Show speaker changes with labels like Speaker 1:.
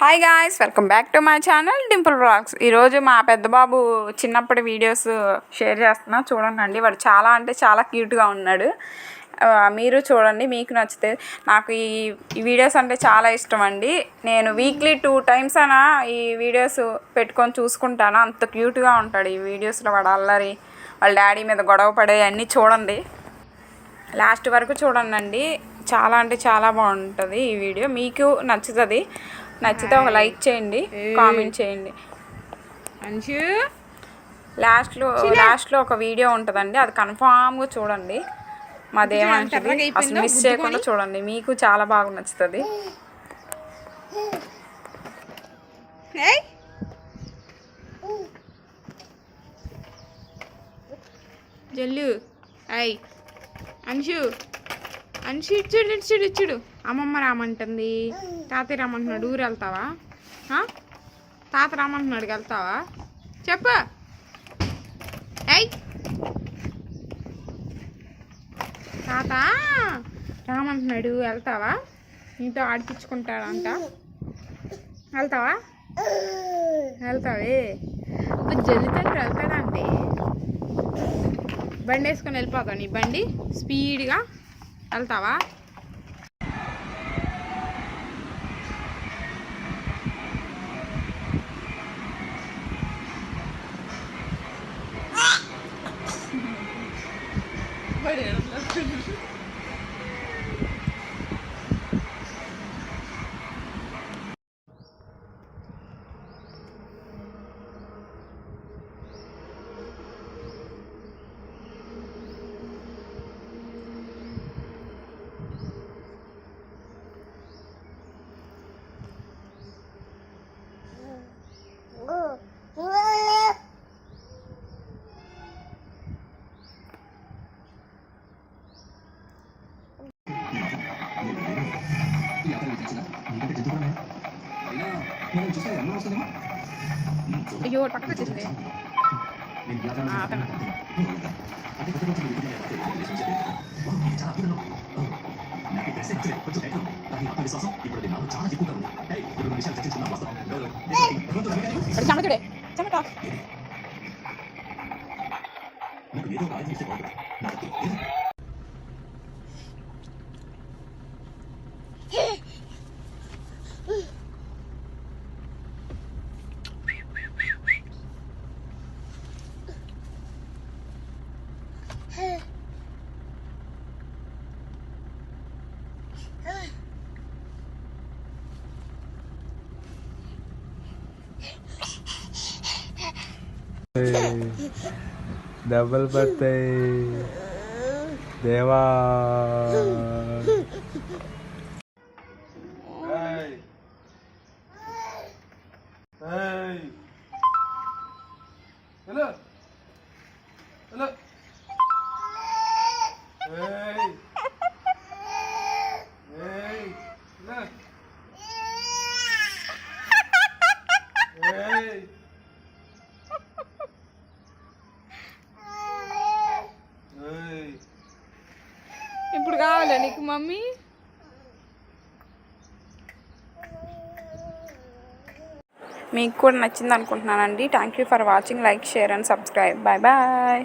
Speaker 1: Hi guys, welcome back to my channel Dimple vlogs. ఈరోజు మా పెద్ద బాబు చిన్నప్పటి వీడియోస్ షేర్ చేస్తున్నా, చూడండి. వాడు చాలా అంటే చాలా క్యూట్గా ఉన్నాడు. మీరు చూడండి, మీకు నచ్చితే. నాకు ఈ వీడియోస్ అంటే చాలా ఇష్టం అండి. నేను వీక్లీ 2 times అయినా ఈ వీడియోస్ పెట్టుకొని చూసుకుంటాను. అంత క్యూట్గా ఉంటాడు ఈ వీడియోస్లో. వాడు అల్లరి, వాళ్ళ డాడీ మీద గొడవ పడే అన్నీ చూడండి, లాస్ట్ వరకు చూడండి. చాలా అంటే చాలా బాగుంటుంది ఈ వీడియో. మీకు నచ్చుతుంది. నచ్చితే ఒక లైక్ చేయండి, కామెంట్ చేయండి. లాస్ట్లో ఒక వీడియో ఉంటుందండి, అది కన్ఫామ్గా చూడండి. మాదేమంటుంది అసలు మిస్ చేయకుండా చూడండి, మీకు చాలా బాగా నచ్చుతుంది.
Speaker 2: జల్లు అయ్ అంశు అంశు ఇచ్చుడు అమ్మమ్మ రామంటుంది, తాతయ్య రామంటున్నాడు. ఊరు వెళ్తావా? తాత రామంటున్నాడు, వెళ్తావా? చెప్పు. అయ్ తాత రామంటున్నాడు, వెళ్తావా? నీతో ఆడిపించుకుంటాడంట, వెళ్తావా? వెళ్తావే జల్లితో వెళ్తాడంటే బండి వేసుకొని వెళ్ళిపోతావు. నీ బండి స్పీడ్గా వెళ్తావా? అయ్యో పక్కన వచ్చేసింది. చెమటడే చెమట.
Speaker 3: డబల్ బర్త్డే దేవా.
Speaker 2: ఇప్పుడు కావాలా నీకు మమ్మీ?
Speaker 1: మీకు కూడా నచ్చింది అనుకుంటున్నానండి. Thank you for watching. Like, share and subscribe. Bye bye.